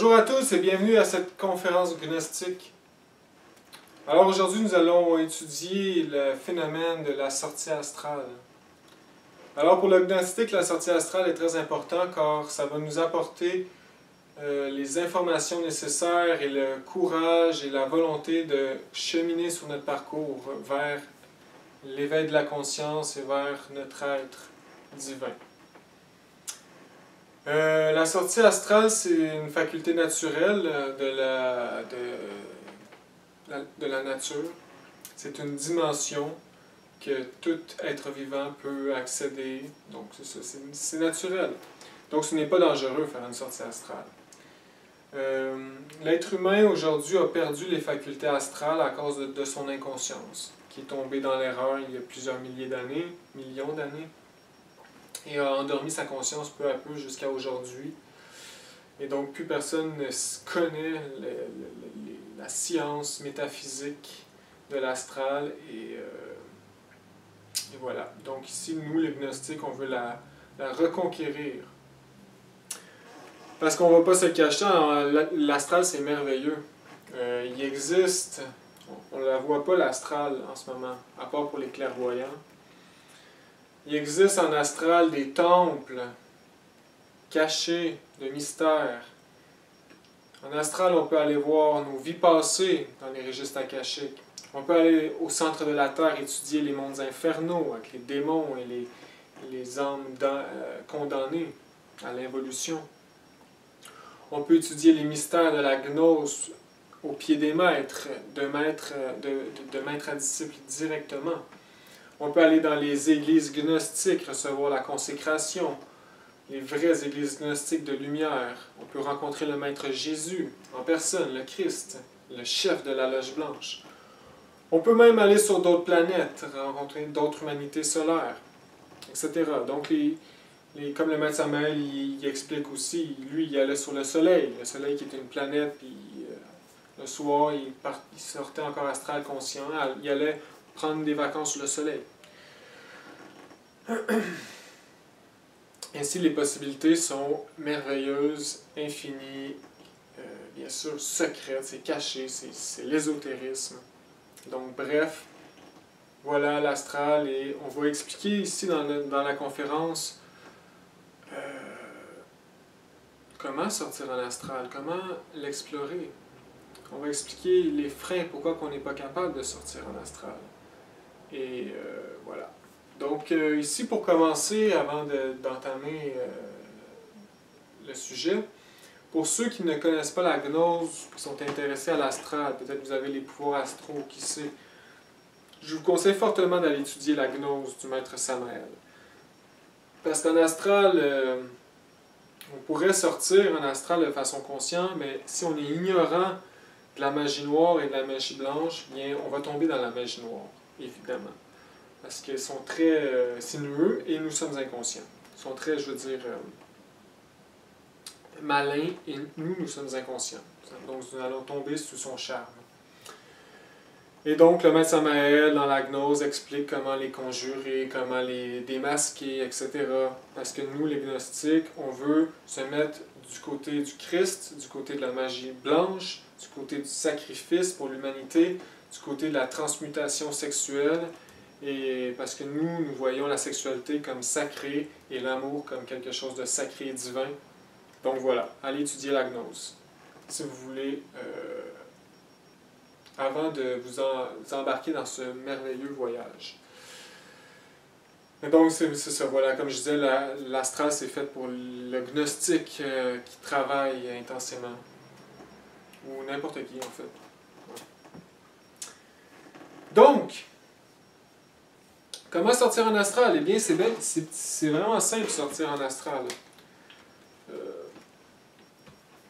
Bonjour à tous et bienvenue à cette conférence gnostique. Alors aujourd'hui nous allons étudier le phénomène de la sortie astrale. Alors pour le gnostique, la sortie astrale est très importante car ça va nous apporter les informations nécessaires et le courage et la volonté de cheminer sur notre parcours vers l'éveil de la conscience et vers notre être divin. La sortie astrale, c'est une faculté naturelle de la nature. C'est une dimension que tout être vivant peut accéder. Donc, c'est ça, c'est naturel. Donc, ce n'est pas dangereux de faire une sortie astrale. L'être humain, aujourd'hui, a perdu les facultés astrales à cause de son inconscience, qui est tombé dans l'erreur il y a plusieurs millions d'années, et a endormi sa conscience peu à peu jusqu'à aujourd'hui. Et donc, plus personne ne connaît la science métaphysique de l'astral. Et voilà. Donc ici, nous, les gnostiques, on veut la reconquérir. Parce qu'on ne va pas se cacher, l'astral, c'est merveilleux. Il existe, on ne la voit pas l'astral en ce moment, à part pour les clairvoyants. Il existe en astral des temples cachés de mystères. En astral, on peut aller voir nos vies passées dans les registres akashiques. On peut aller au centre de la Terre étudier les mondes infernaux avec les démons et les âmes condamnées à l'involution. On peut étudier les mystères de la gnose au pied des maîtres, de maître à disciple directement. On peut aller dans les églises gnostiques, recevoir la consécration, les vraies églises gnostiques de lumière. On peut rencontrer le Maître Jésus en personne, le Christ, le chef de la loge blanche. On peut même aller sur d'autres planètes, rencontrer d'autres humanités solaires, etc. Donc, comme le Maître Samael il explique aussi, lui, il allait sur le Soleil qui était une planète, puis le soir, il sortait encore astral conscient, il allait prendre des vacances sur le Soleil. Ainsi, les possibilités sont merveilleuses, infinies, bien sûr secrètes, c'est caché, c'est l'ésotérisme. Donc, bref, voilà l'astral, et on va expliquer ici dans la conférence comment sortir en astral, comment l'explorer. On va expliquer les freins, pourquoi on n'est pas capable de sortir en astral. Et voilà. Donc ici, pour commencer, avant d'entamer le sujet, pour ceux qui ne connaissent pas la gnose, qui sont intéressés à l'astral, peut-être que vous avez les pouvoirs astraux, qui sait, je vous conseille fortement d'aller étudier la gnose du Maître Samael. Parce qu'en astral, on pourrait sortir en astral de façon consciente, mais si on est ignorant de la magie noire et de la magie blanche, bien, on va tomber dans la magie noire, évidemment. Parce qu'ils sont très sinueux et nous sommes inconscients. Ils sont très, je veux dire, malins et nous sommes inconscients. Donc nous allons tomber sous son charme. Et donc le Maître Samael dans la gnose explique comment les conjurer, comment les démasquer, etc. Parce que nous, les gnostiques, on veut se mettre du côté du Christ, du côté de la magie blanche, du côté du sacrifice pour l'humanité, du côté de la transmutation sexuelle. Et parce que nous voyons la sexualité comme sacrée et l'amour comme quelque chose de sacré et divin. Donc voilà, allez étudier la gnose, si vous voulez, avant de vous embarquer dans ce merveilleux voyage. Et donc c'est ça, voilà, comme je disais, l'astral c'est fait pour le gnostique qui travaille intensément, ou n'importe qui en fait. Donc, comment sortir en astral? Eh bien, c'est vraiment simple sortir en astral.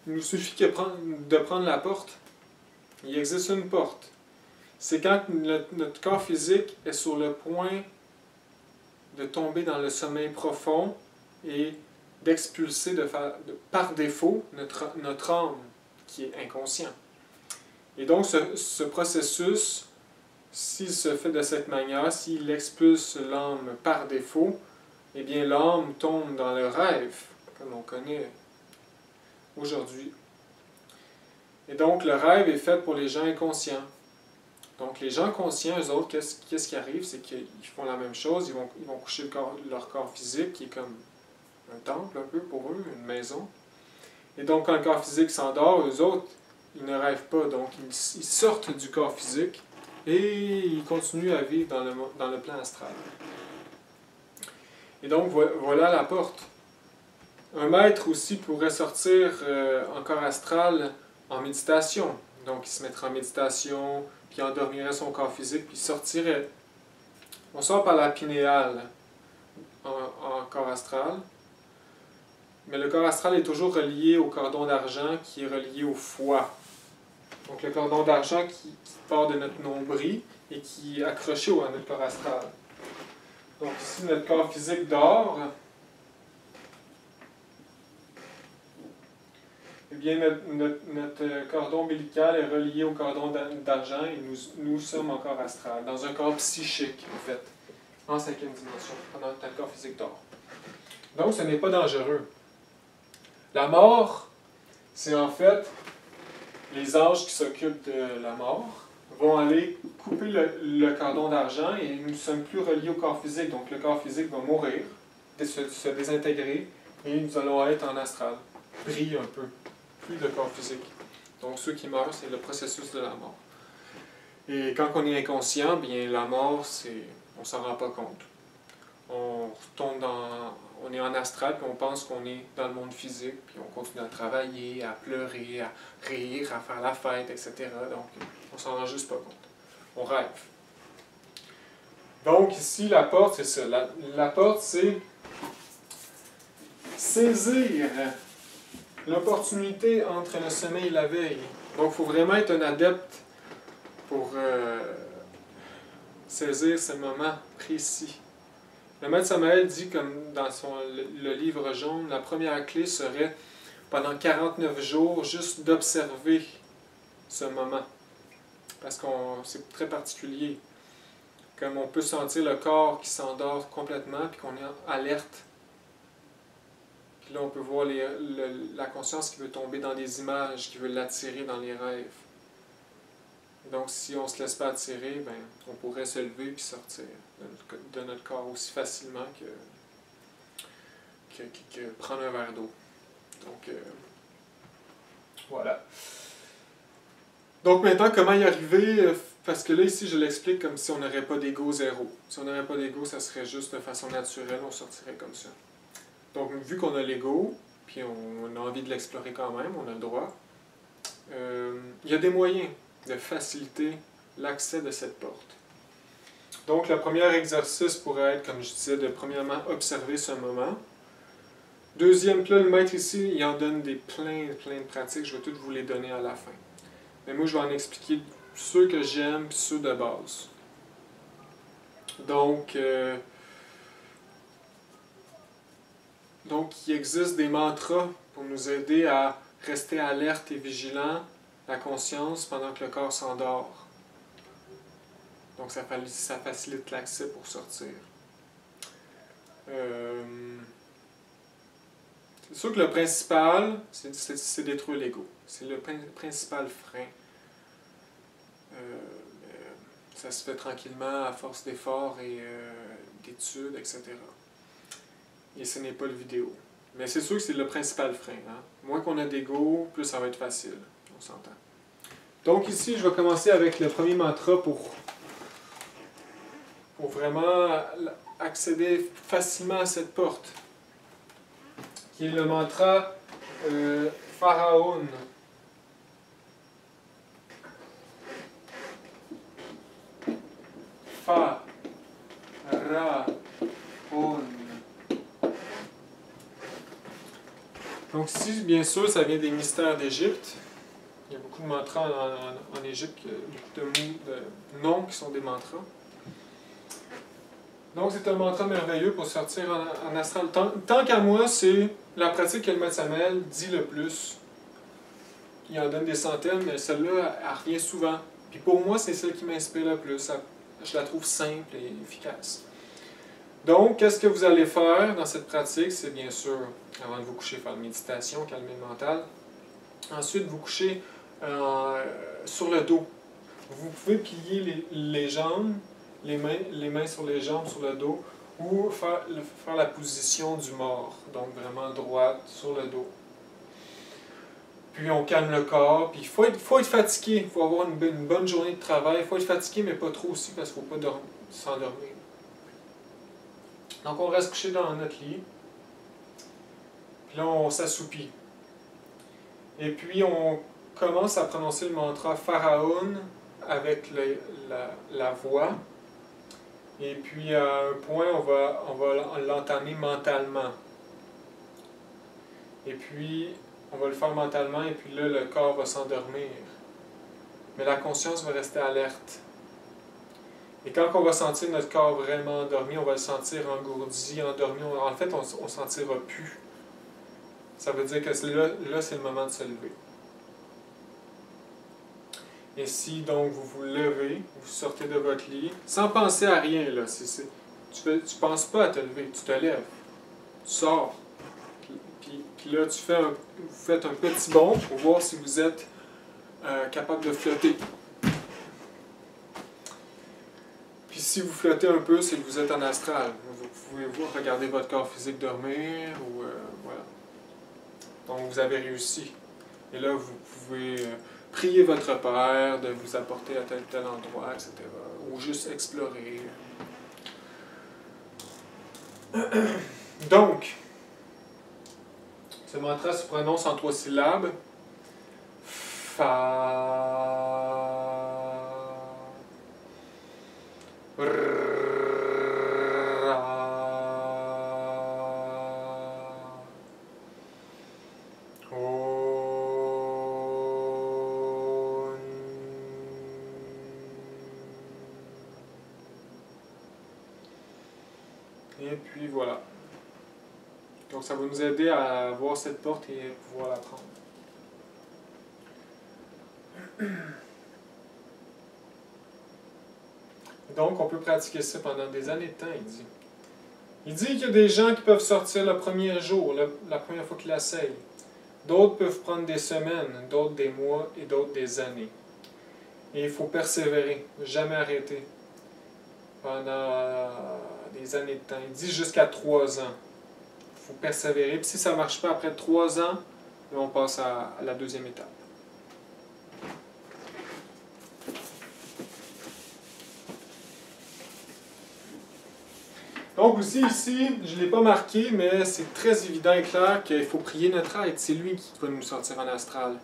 Il nous suffit de prendre la porte. Il existe une porte. C'est quand notre corps physique est sur le point de tomber dans le sommeil profond et d'expulser par défaut notre âme qui est inconscient. Et donc, ce processus, s'il se fait de cette manière, s'il expulse l'âme par défaut, eh bien l'âme tombe dans le rêve, comme on connaît aujourd'hui Et donc, le rêve est fait pour les gens inconscients. Donc, les gens conscients, eux autres, qu'est-ce qui arrive? C'est qu'ils font la même chose, ils vont coucher leur corps physique, qui est comme un temple un peu pour eux, une maison. Et donc, quand le corps physique s'endort, eux autres, ils ne rêvent pas. Donc, ils sortent du corps physique et ils continuent à vivre dans le plan astral. Et donc, voilà la porte. Un maître aussi pourrait sortir en corps astral en méditation. Donc, il se mettrait en méditation, puis endormirait son corps physique, puis sortirait. On sort par la pinéale en corps astral. Mais le corps astral est toujours relié au cordon d'argent qui est relié au foie. Donc le cordon d'argent qui part de notre nombril et qui est accroché à notre corps astral. Donc ici, notre corps physique dort. Eh bien, notre cordon ombilical est relié au cordon d'argent et nous sommes en corps astral, dans un corps psychique, en fait, en 5e dimension, pendant que notre corps physique dort. Donc, ce n'est pas dangereux. La mort, c'est en fait les anges qui s'occupent de la mort vont aller couper le cordon d'argent et nous ne sommes plus reliés au corps physique. Donc le corps physique va mourir, se désintégrer et nous allons être en astral, briller un peu, plus de corps physique. Donc ceux qui meurent, c'est le processus de la mort. Et quand on est inconscient, bien la mort, on ne s'en rend pas compte. On est en astral, puis on pense qu'on est dans le monde physique, puis on continue à travailler, à pleurer, à rire, à faire la fête, etc. Donc, on s'en rend juste pas compte. On rêve. Donc, ici, la porte, c'est ça. La porte, c'est saisir l'opportunité entre le sommeil et la veille. Donc, il faut vraiment être un adepte pour saisir ce moment précis. Le maître Samael dit, comme dans le livre jaune, la première clé serait, pendant 49 jours, juste d'observer ce moment. Parce que c'est très particulier. Comme on peut sentir le corps qui s'endort complètement, puis qu'on est alerte. Puis là, on peut voir la conscience qui veut tomber dans des images, qui veut l'attirer dans les rêves. Donc, si on ne se laisse pas attirer, ben, on pourrait se lever et sortir de notre corps aussi facilement que prendre un verre d'eau. Donc, voilà. Donc, maintenant, comment y arriver? Parce que là, ici, je l'explique comme si on n'aurait pas d'ego zéro. Si on n'aurait pas d'ego, ça serait juste de façon naturelle, on sortirait comme ça. Donc, vu qu'on a l'ego, puis on a envie de l'explorer quand même, on a le droit, il y a des moyens de faciliter l'accès de cette porte. Donc, le premier exercice pourrait être, comme je disais, de premièrement observer ce moment. Deuxième, là, le maître ici, il en donne plein de pratiques. Je vais toutes vous les donner à la fin. Mais moi, je vais en expliquer ceux que j'aime et ceux de base. Donc, il existe des mantras pour nous aider à rester alerte et vigilant la conscience pendant que le corps s'endort. Donc ça facilite l'accès pour sortir. C'est sûr que le principal, c'est détruire l'ego. C'est le principal frein. Ça se fait tranquillement à force d'efforts et d'études, etc. Et ce n'est pas le vidéo. Mais c'est sûr que c'est le principal frein. Hein? Moins qu'on a d'ego, plus ça va être facile. On s'entend. Donc ici, je vais commencer avec le premier mantra pour vraiment accéder facilement à cette porte, qui est le mantra Pharaon. Pharaon. Donc ici, bien sûr, ça vient des mystères d'Égypte. Il y a beaucoup de mantras en Égypte, beaucoup de noms qui sont des mantras. Donc c'est un mantra merveilleux pour sortir en astral. Tant qu'à moi, c'est la pratique que le maître Samael dit le plus. Il en donne des centaines, mais celle-là, elle revient souvent. Puis pour moi, c'est celle qui m'inspire le plus. Je la trouve simple et efficace. Donc, qu'est-ce que vous allez faire dans cette pratique? C'est bien sûr, avant de vous coucher, faire une méditation, calmer le mental. Ensuite, vous couchez sur le dos. Vous pouvez plier les jambes, les mains sur les jambes, sur le dos, ou faire la position du mort, donc vraiment droite sur le dos. Puis on calme le corps, puis il faut être fatigué, il faut avoir une bonne journée de travail, il faut être fatigué, mais pas trop aussi, parce qu'il ne faut pas s'endormir. Donc on reste couché dans notre lit, puis là on s'assoupit. Et puis on commence à prononcer le mantra Pharaon avec la voix. Et puis à un point, on va l'entamer mentalement. Et puis, on va le faire mentalement, et puis là, le corps va s'endormir. Mais la conscience va rester alerte. Et quand on va sentir notre corps vraiment endormi, on va le sentir engourdi, endormi. En fait, on ne sentira plus. Ça veut dire que là c'est le moment de se lever. Et si donc vous vous levez, vous sortez de votre lit, sans penser à rien, là, tu ne penses pas à te lever, tu te lèves, tu sors. Puis là, vous faites un petit bond pour voir si vous êtes capable de flotter. Puis si vous flottez un peu, c'est que vous êtes en astral. Vous pouvez regarder votre corps physique dormir, ou voilà. Donc vous avez réussi. Et là, vous pouvez prier votre Père de vous apporter à tel ou tel endroit, etc. Ou juste explorer. Donc, ce mantra se prononce en 3 syllabes. Fa. Et puis voilà. Donc ça va nous aider à voir cette porte et pouvoir la prendre. Donc on peut pratiquer ça pendant des années de temps, il dit. Il dit qu'il y a des gens qui peuvent sortir le premier jour, la première fois qu'ils l'essayent. D'autres peuvent prendre des semaines, d'autres des mois et d'autres des années. Et il faut persévérer, jamais arrêter. Pendant des années de temps. Il dit jusqu'à 3 ans. Il faut persévérer. Puis si ça ne marche pas après 3 ans, on passe à la deuxième étape. Donc aussi ici, je ne l'ai pas marqué, mais c'est très évident et clair qu'il faut prier notre aide. C'est lui qui va nous sortir en astral.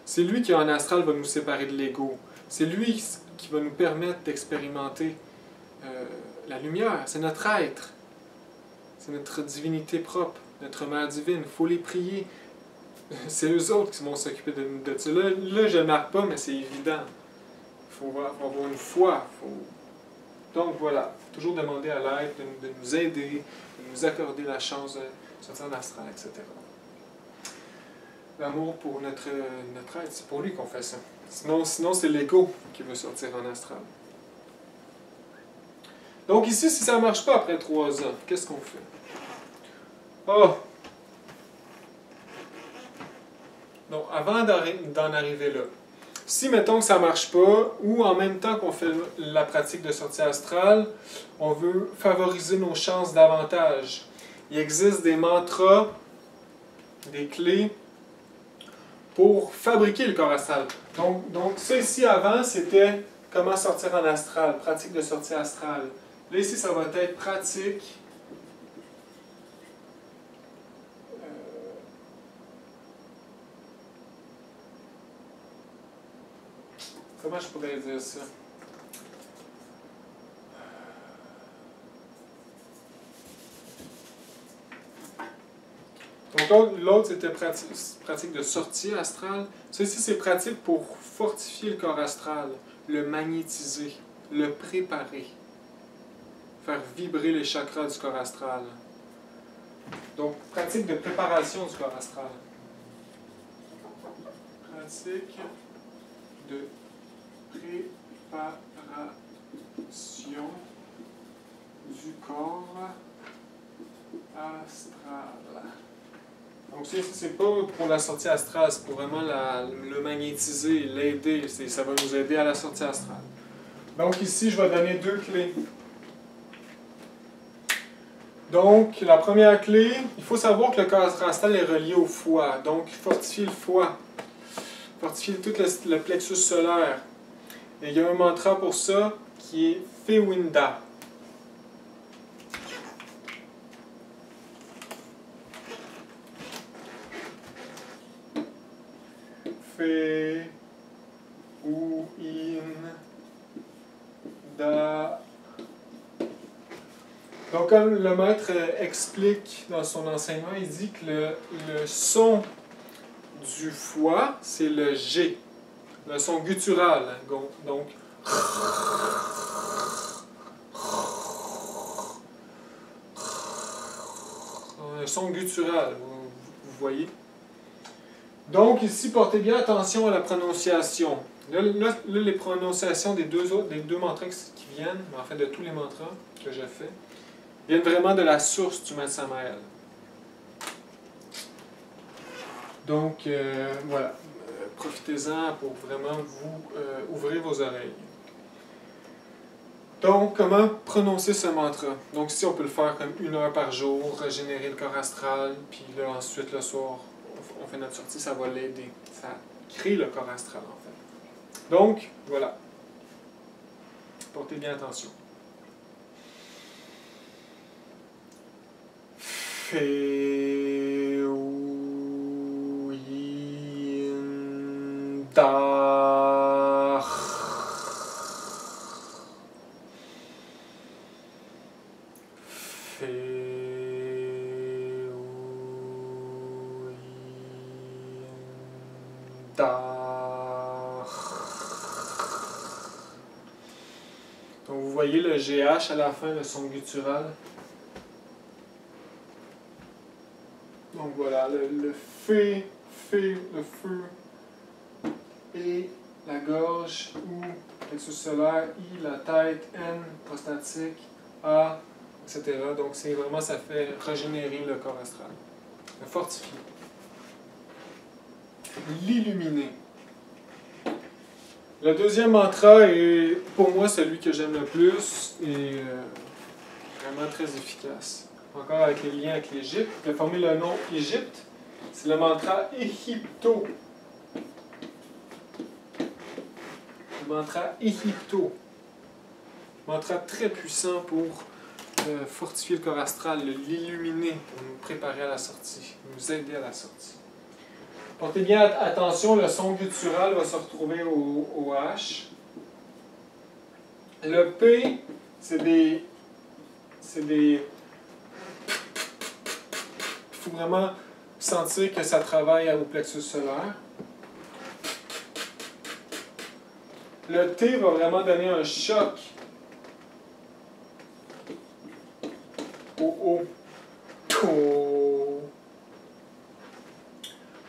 C'est lui qui en astral va nous séparer de l'ego. C'est lui qui va nous permettre d'expérimenter la lumière. C'est notre être. C'est notre divinité propre, notre mère divine. Il faut les prier. C'est eux autres qui vont s'occuper de ça. Là, je ne le marque pas, mais c'est évident. Il faut avoir une foi. Donc voilà, toujours demander à l'aide de nous aider, de nous accorder la chance de sortir en astral, etc. L'amour pour notre être, c'est pour lui qu'on fait ça. Sinon c'est l'ego qui veut sortir en astral. Donc ici, si ça ne marche pas après 3 ans, qu'est-ce qu'on fait? Oh! Donc avant d'en arriver là, si, mettons que ça ne marche pas, ou en même temps qu'on fait la pratique de sortie astrale, on veut favoriser nos chances davantage. Il existe des mantras, des clés pour fabriquer le corps astral. Donc ça ici avant, c'était comment sortir en astral, pratique de sortie astrale. Là ici, ça va être pratique comment je pourrais dire ça? Donc l'autre, c'était pratique de sortie astrale. Ça ici, c'est pratique pour fortifier le corps astral, le magnétiser, le préparer, faire vibrer les chakras du corps astral. Donc, pratique de préparation du corps astral. Pratique de préparation du corps astral. Donc c'est pas pour la sortie astrale, c'est pour vraiment le magnétiser, l'aider. Ça va nous aider à la sortie astrale. Donc ici, je vais donner 2 clés. Donc, la première clé, il faut savoir que le corps astral est relié au foie. Donc, fortifier le foie. Fortifier tout le plexus solaire. Et il y a un mantra pour ça qui est Fewinda. Fewinda. Donc, comme le maître explique dans son enseignement, il dit que le son du foie, c'est le G, le son guttural. Donc, un son guttural, vous voyez. Donc, ici, portez bien attention à la prononciation. Là, les prononciations des deux mantras qui viennent, en fait de tous les mantras que j'ai fait, viennent vraiment de la source du Maître Samael. Donc, voilà. Profitez-en pour vraiment vous ouvrir vos oreilles. Donc, comment prononcer ce mantra? Donc, ici, on peut le faire comme 1 heure par jour, régénérer le corps astral, puis là, ensuite, le soir, on fait notre sortie, ça va l'aider. Ça crée le corps astral, en fait. Donc, voilà. Portez bien attention. Donc vous voyez le GH à la fin, le son guttural. Donc voilà, le le feu, et la gorge, ou plexus solaire, I, la tête, N, prostatique, A, etc. Donc c'est vraiment, ça fait régénérer le corps astral, le fortifier, l'illuminer. Le deuxième mantra est, pour moi, celui que j'aime le plus et vraiment très efficace. Encore avec les liens avec l'Égypte. Je vais former le nom Égypte. C'est le mantra Égypto. Le mantra Égypto. Mantra très puissant pour fortifier le corps astral, l'illuminer, pour nous préparer à la sortie, nous aider à la sortie. Portez bien attention, le son guttural va se retrouver au H. Le P, c'est des... Il faut vraiment sentir que ça travaille au plexus solaire. Le T va vraiment donner un choc au O.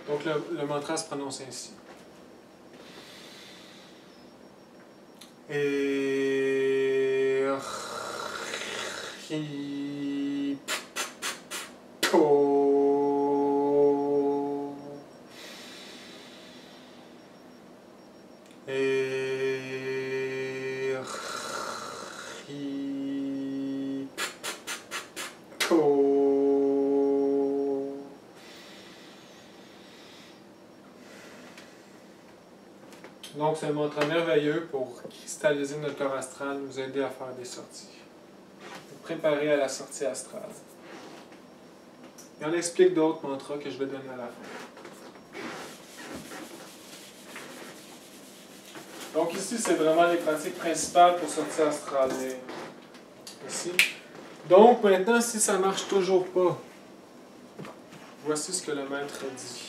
Donc le mantra se prononce ainsi. Donc, c'est un mantra merveilleux pour cristalliser notre corps astral, nous aider à faire des sorties. Pour préparer à la sortie astrale. Et on explique d'autres mantras que je vais donner à la fin. Donc ici, c'est vraiment les pratiques principales pour sortie astrale. Ici. Donc maintenant, si ça ne marche toujours pas, voici ce que le maître dit.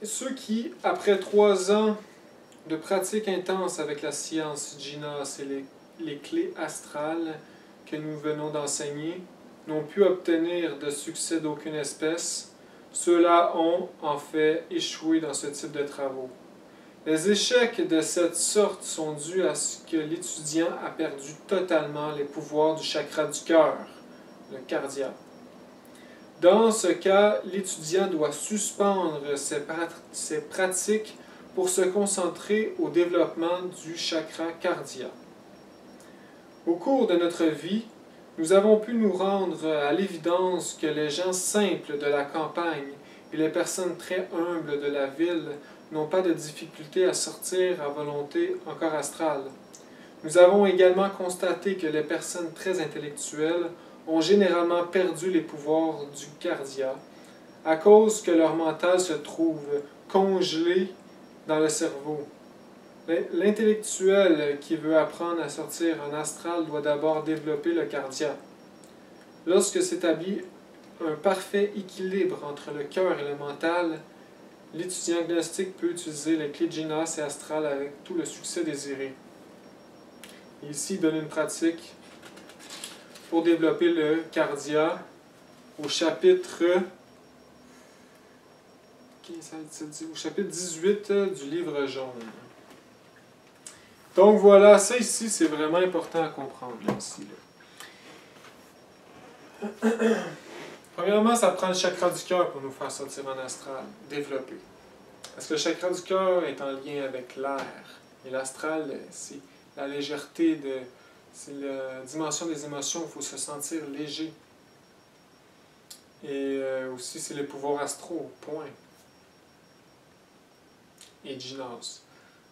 Ceux qui, après 3 ans de pratique intense avec la science Jinas et les clés astrales que nous venons d'enseigner, n'ont pu obtenir de succès d'aucune espèce, ceux-là ont en fait échoué dans ce type de travaux. Les échecs de cette sorte sont dus à ce que l'étudiant a perdu totalement les pouvoirs du chakra du cœur, le cardia. Dans ce cas, l'étudiant doit suspendre ses pratiques pour se concentrer au développement du chakra cardia. Au cours de notre vie, nous avons pu nous rendre à l'évidence que les gens simples de la campagne et les personnes très humbles de la ville n'ont pas de difficulté à sortir à volonté en corps astral. Nous avons également constaté que les personnes très intellectuelles ont généralement perdu les pouvoirs du cardia à cause que leur mental se trouve congelé dans le cerveau. L'intellectuel qui veut apprendre à sortir en astral doit d'abord développer le cardia. Lorsque s'établit un parfait équilibre entre le cœur et le mental, l'étudiant gnostique peut utiliser les clés de Jinas et astral avec tout le succès désiré. Et ici, il donne une pratique pour développer le cardia au chapitre 18 du livre jaune. Donc voilà, ça ici, c'est vraiment important à comprendre. Là, ici, là. Premièrement, ça prend le chakra du cœur pour nous faire sortir en astral, développer. Parce que le chakra du cœur est en lien avec l'air. Et l'astral, c'est la légèreté, c'est la dimension des émotions, il faut se sentir léger. Et aussi, c'est les pouvoirs astraux, point. Et Jinas.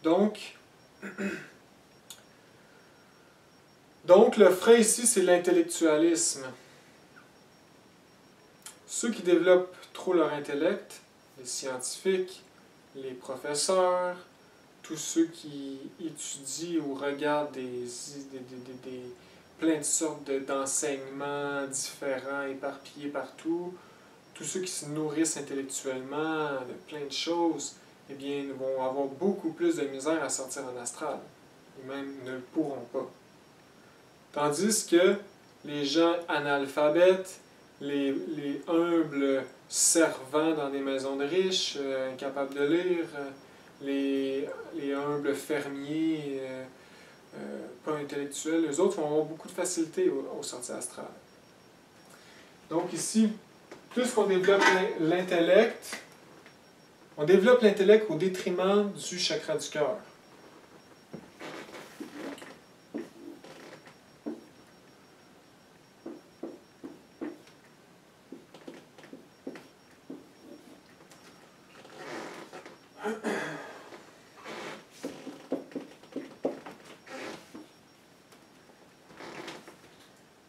Donc, le frein ici, c'est l'intellectualisme. Ceux qui développent trop leur intellect, les scientifiques, les professeurs, tous ceux qui étudient ou regardent plein de sortes d'enseignements différents, éparpillés partout, tous ceux qui se nourrissent intellectuellement de plein de choses, eh bien, vont avoir beaucoup plus de misère à sortir en astral, et même ne le pourront pas. Tandis que les gens analphabètes, les humbles servants dans des maisons de riches, incapables de lire, les humbles fermiers, pas intellectuels, eux autres vont avoir beaucoup de facilité aux sorties astrales. Donc ici, plus qu'on développe l'intellect, on développe l'intellect au détriment du chakra du cœur.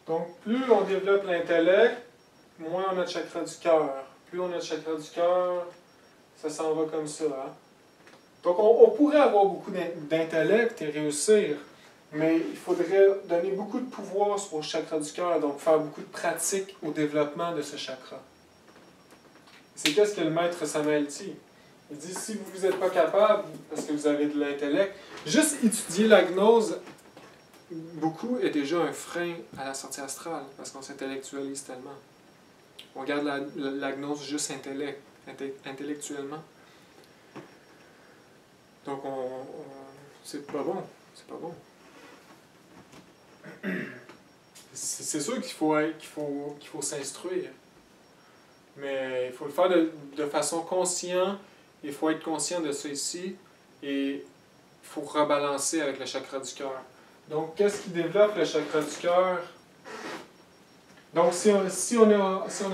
Donc, plus on développe l'intellect, moins on a de chakra du cœur. Plus on a de chakra du cœur, ça s'en va comme ça. Hein? Donc, on pourrait avoir beaucoup d'intellect et réussir, mais il faudrait donner beaucoup de pouvoir au chakra du cœur, donc faire beaucoup de pratique au développement de ce chakra. C'est qu'est-ce que le maître Samael dit? Il dit, si vous n'êtes pas capable, parce que vous avez de l'intellect, juste étudier la gnose, beaucoup est déjà un frein à la sortie astrale, parce qu'on s'intellectualise tellement. On regarde la gnose juste intellectuellement. Donc, c'est pas bon. C'est pas bon. C'est sûr qu'il faut s'instruire. Mais il faut le faire de façon consciente. Il faut être conscient de ça ici. Et il faut rebalancer avec le chakra du cœur. Donc, qu'est-ce qui développe le chakra du cœur? Donc, si on a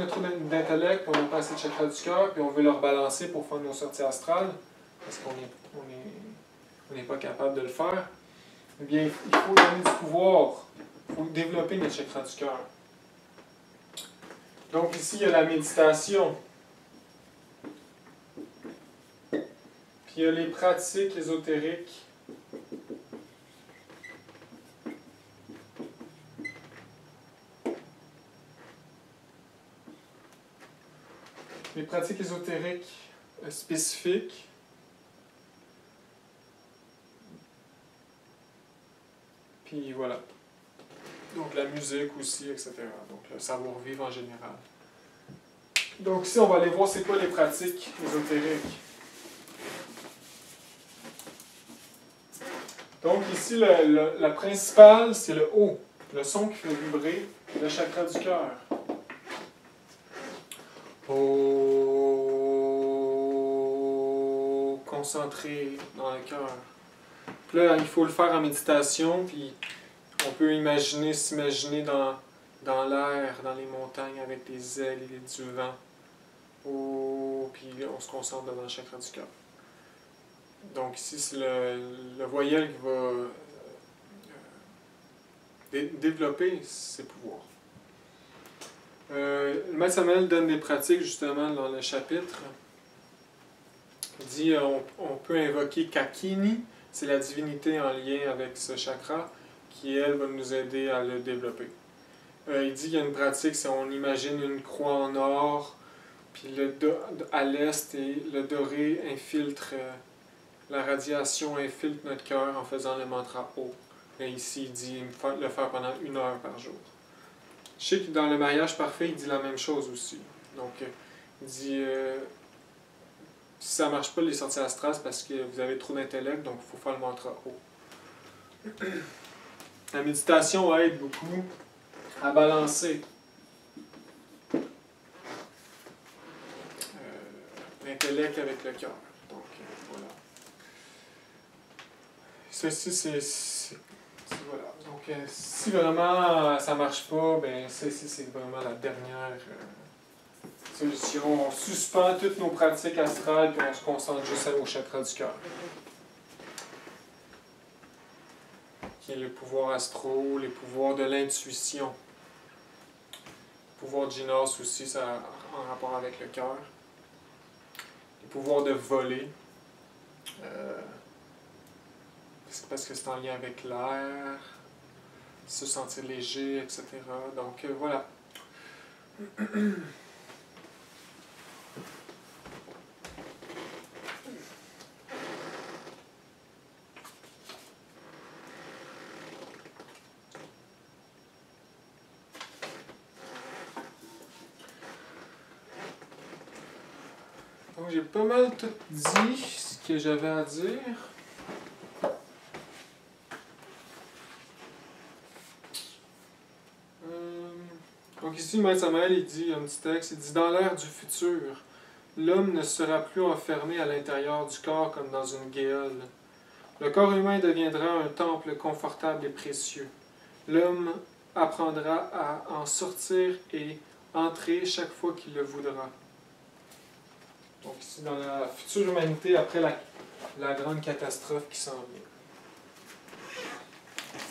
trop d'intellect, on n'a pas assez de chakra du cœur, puis on veut le rebalancer pour faire nos sorties astrales, parce qu'on n'est pas capable de le faire, eh bien, il faut donner du pouvoir. Il faut développer notre chakra du cœur. Donc, ici, il y a la méditation. Puis, il y a les pratiques ésotériques. Les pratiques ésotériques spécifiques. Puis voilà. Donc la musique aussi, etc. Donc le savoir-vivre en général. Donc ici, on va aller voir c'est quoi les pratiques ésotériques. Donc ici, la principale, c'est le haut, le son qui fait vibrer le chakra du cœur. Oh, concentré dans le cœur. Puis là, il faut le faire en méditation, puis on peut s'imaginer dans l'air, dans les montagnes, avec des ailes et du vent. Oh, puis on se concentre dans le chakra du cœur. Donc ici, c'est le voyelle qui va développer ses pouvoirs. Le Maître Samael donne des pratiques justement dans le chapitre. Il dit on peut invoquer Kakini, c'est la divinité en lien avec ce chakra, qui elle va nous aider à le développer. Il dit qu'il y a une pratique, c'est on imagine une croix en or, puis à l'est, et le doré infiltre, la radiation infiltre notre cœur en faisant le mantra O. Et ici, il dit le faire pendant 1 heure par jour. Je sais que dans le mariage parfait, il dit la même chose aussi. Donc, il dit si ça ne marche pas les sorties astrales, c'est parce que vous avez trop d'intellect, donc il faut faire le mantra O. La méditation aide beaucoup à balancer l'intellect avec le cœur. Donc, voilà. Ceci, c'est voilà. Donc, si vraiment ça ne marche pas, ben c'est vraiment la dernière solution. On suspend toutes nos pratiques astrales et on se concentre juste au chakra du cœur. Qui est le pouvoir astro, les pouvoirs de l'intuition. Le pouvoir de Jinos aussi, ça en rapport avec le cœur. Les pouvoirs de voler. Parce que c'est en lien avec l'air, se sentir léger, etc. Donc voilà. Donc j'ai pas mal tout dit ce que j'avais à dire. Donc ici, le Maître Samael, il dit un petit texte, il dit « Dans l'ère du futur, l'homme ne sera plus enfermé à l'intérieur du corps comme dans une guéole. Le corps humain deviendra un temple confortable et précieux. L'homme apprendra à en sortir et entrer chaque fois qu'il le voudra. » Donc ici, dans la future humanité, après la grande catastrophe qui s'en vient.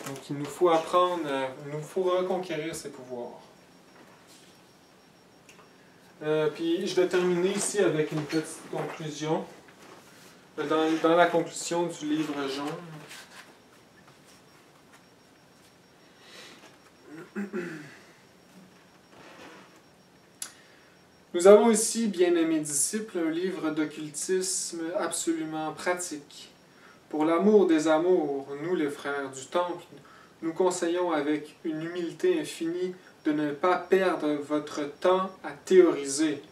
Donc il nous faut apprendre, il nous faut reconquérir ses pouvoirs. Puis je vais terminer ici avec une petite conclusion. Dans la conclusion du livre jaune. Nous avons ici, bien-aimés disciples, un livre d'occultisme absolument pratique. Pour l'amour des amours, nous les frères du Temple, nous conseillons avec une humilité infinie de ne pas perdre votre temps à théoriser.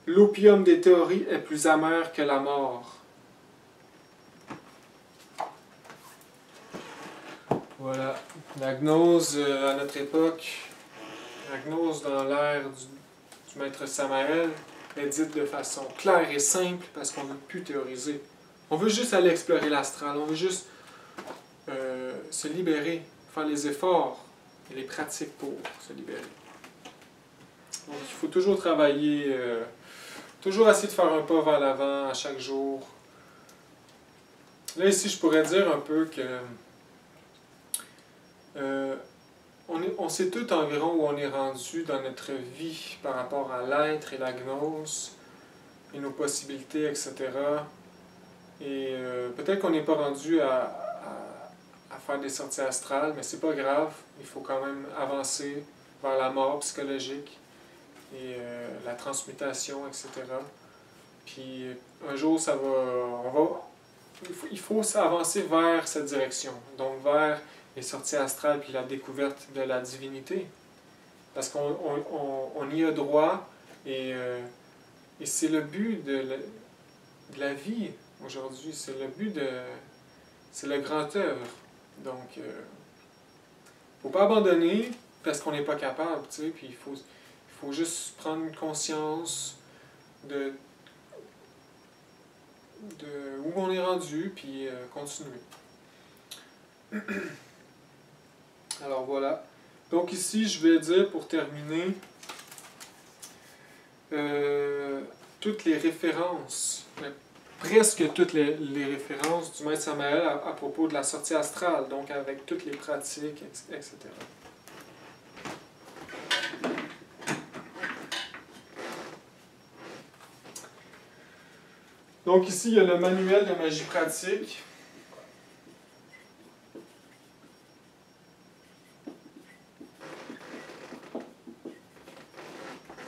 L'opium des théories est plus amer que la mort. Voilà, la gnose à notre époque, la gnose dans l'ère du Maître Samael est dite de façon claire et simple parce qu'on ne veut plus théoriser. On veut juste aller explorer l'astral, on veut juste se libérer, faire les efforts et les pratiques pour se libérer. Donc il faut toujours travailler, toujours essayer de faire un pas vers l'avant à chaque jour. Là ici je pourrais dire un peu que on sait tout environ où on est rendu dans notre vie par rapport à l'être et la gnose et nos possibilités, etc. Et peut-être qu'on n'est pas rendu à faire des sorties astrales, mais c'est pas grave. Il faut quand même avancer vers la mort psychologique et la transmutation, etc. Puis un jour, il faut avancer vers cette direction, donc vers les sorties astrales puis la découverte de la divinité. Parce qu'on y a droit et c'est le but de la vie aujourd'hui. C'est le but c'est le grand œuvre. Donc, faut pas abandonner parce qu'on n'est pas capable, tu sais, puis il faut juste prendre conscience de où on est rendu, puis continuer. Alors voilà. Donc ici, je vais dire pour terminer toutes les références, presque toutes les références du Maître Samael à propos de la sortie astrale, donc avec toutes les pratiques, etc. Donc ici, il y a le manuel de magie pratique.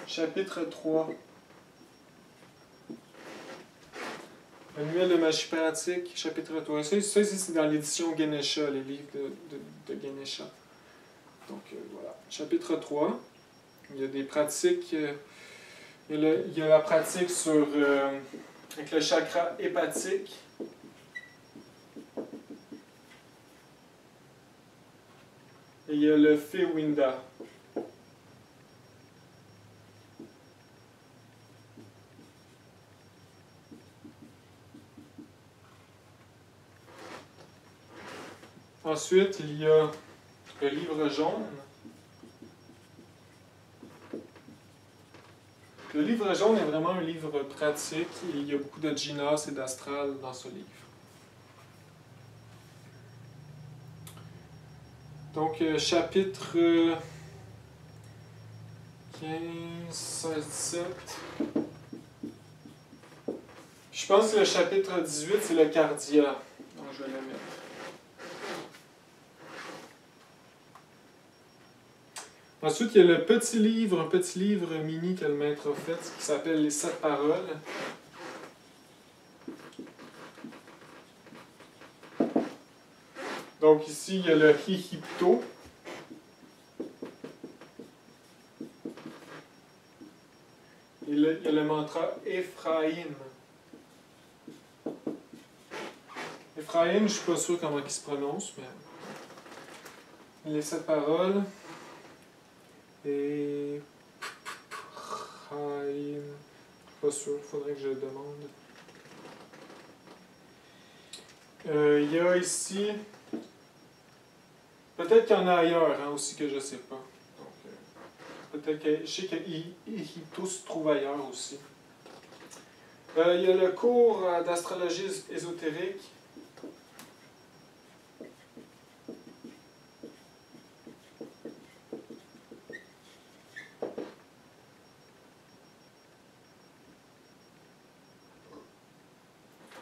Chapitre 3. Manuel de magie pratique, chapitre 3. Ça c'est dans l'édition Ganesha, les livres de Ganesha. Donc voilà. Chapitre 3. Il y a des pratiques. Il y a la pratique sur avec le chakra hépatique. Et il y a le Fewinda. Ensuite, il y a le livre jaune. Le livre jaune est vraiment un livre pratique. Et il y a beaucoup de Jinas et d'astral dans ce livre. Donc, chapitre 15, 16, 17. Je pense que le chapitre 18, c'est le cardia. Donc, je vais le mettre. Ensuite, il y a un petit livre mini que le maître a fait, qui s'appelle Les 7 paroles. Donc ici, il y a le Hihipto. Et là, il y a le mantra Ephraim. Ephraim, je ne suis pas sûr comment il se prononce, mais les 7 paroles. Et pas sûr, il faudrait que je le demande. Il y a ici, peut-être qu'il y en a ailleurs aussi que je ne sais pas. Donc, peut-être que je sais qu'Ihipto se trouve ailleurs aussi. Il y a le cours d'astrologie ésotérique.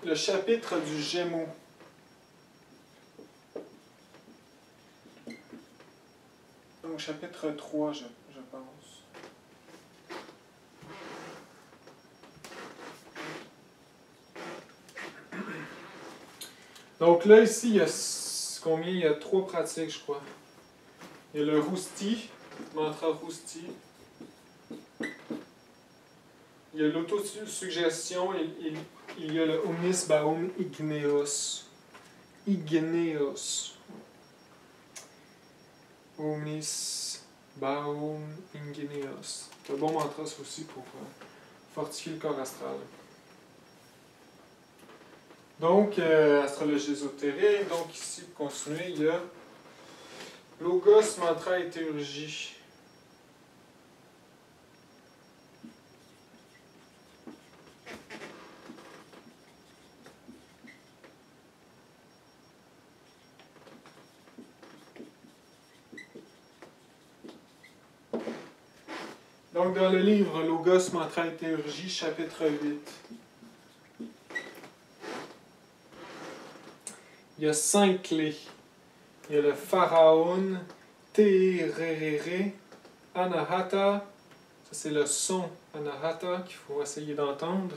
Le chapitre du Gémeaux. Donc, chapitre 3, je pense. Donc là, ici, il y a combien? Il y a 3 pratiques, je crois. Il y a le Rusti, mantra Rusti. Il y a l'autosuggestion et il y a le Omnis Baum Igneos. Igneos. Omnis Baum Igneos. C'est un bon mantra, ça aussi, pour fortifier le corps astral. Donc, astrologie ésotérique. Donc, ici, pour continuer, il y a Logos, mantra et théurgie. Donc, dans le livre Logos, mantra et théurgie, chapitre 8. Il y a 5 clés. Il y a le pharaon, Tererere, Anahata. Ça, c'est le son Anahata qu'il faut essayer d'entendre.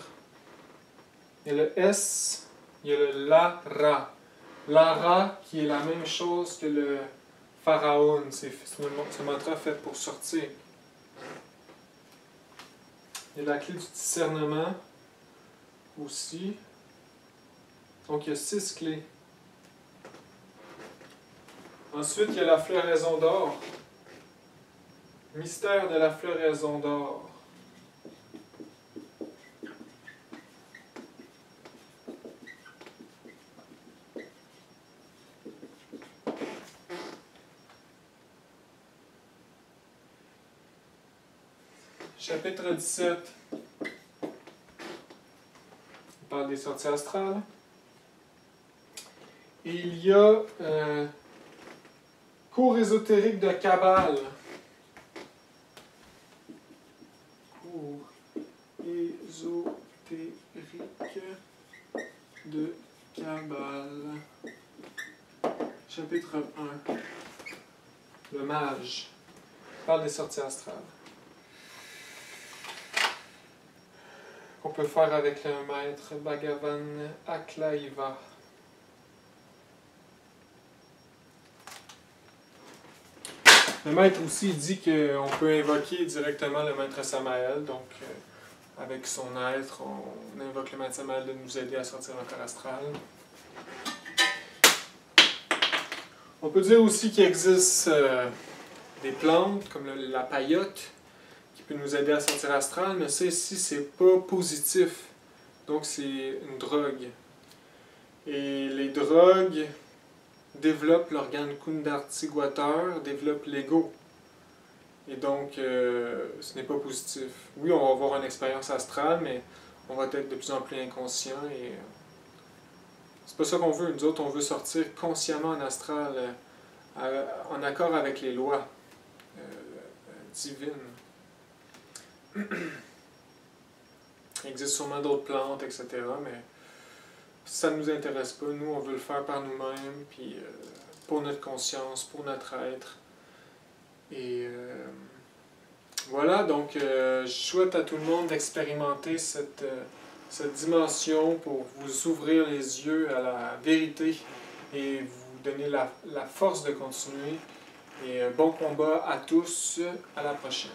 Il y a le S. Il y a le Lara. Lara, qui est la même chose que le pharaon. C'est un mantra fait pour sortir. Il y a la clé du discernement aussi. Donc, il y a 6 clés. Ensuite, il y a la floraison d'or. Mystère de la floraison d'or. Chapitre 17. On parle des sorties astrales. Et il y a cours ésotérique de Kabbale. Cours ésotérique de Kabbale. Chapitre 1. Le mage. On parle des sorties astrales. Qu'on peut faire avec le maître Bhagavan Aklaiva. Le maître aussi dit qu'on peut invoquer directement le maître Samael, donc avec son être, on invoque le maître Samael de nous aider à sortir un corps astral. On peut dire aussi qu'il existe des plantes comme la paillote qui peut nous aider à sortir astral, mais ça ici c'est pas positif, donc c'est une drogue. Et les drogues développe l'organe Kundartigwater, développe l'ego. Et donc, ce n'est pas positif. Oui, on va avoir une expérience astrale, mais on va être de plus en plus inconscient et c'est pas ça qu'on veut. Nous autres, on veut sortir consciemment en astral, en accord avec les lois divines. Il existe sûrement d'autres plantes, etc., mais ça ne nous intéresse pas. Nous, on veut le faire par nous-mêmes, puis pour notre conscience, pour notre être. Et voilà, donc je souhaite à tout le monde d'expérimenter cette dimension pour vous ouvrir les yeux à la vérité et vous donner la force de continuer. Et bon combat à tous, à la prochaine.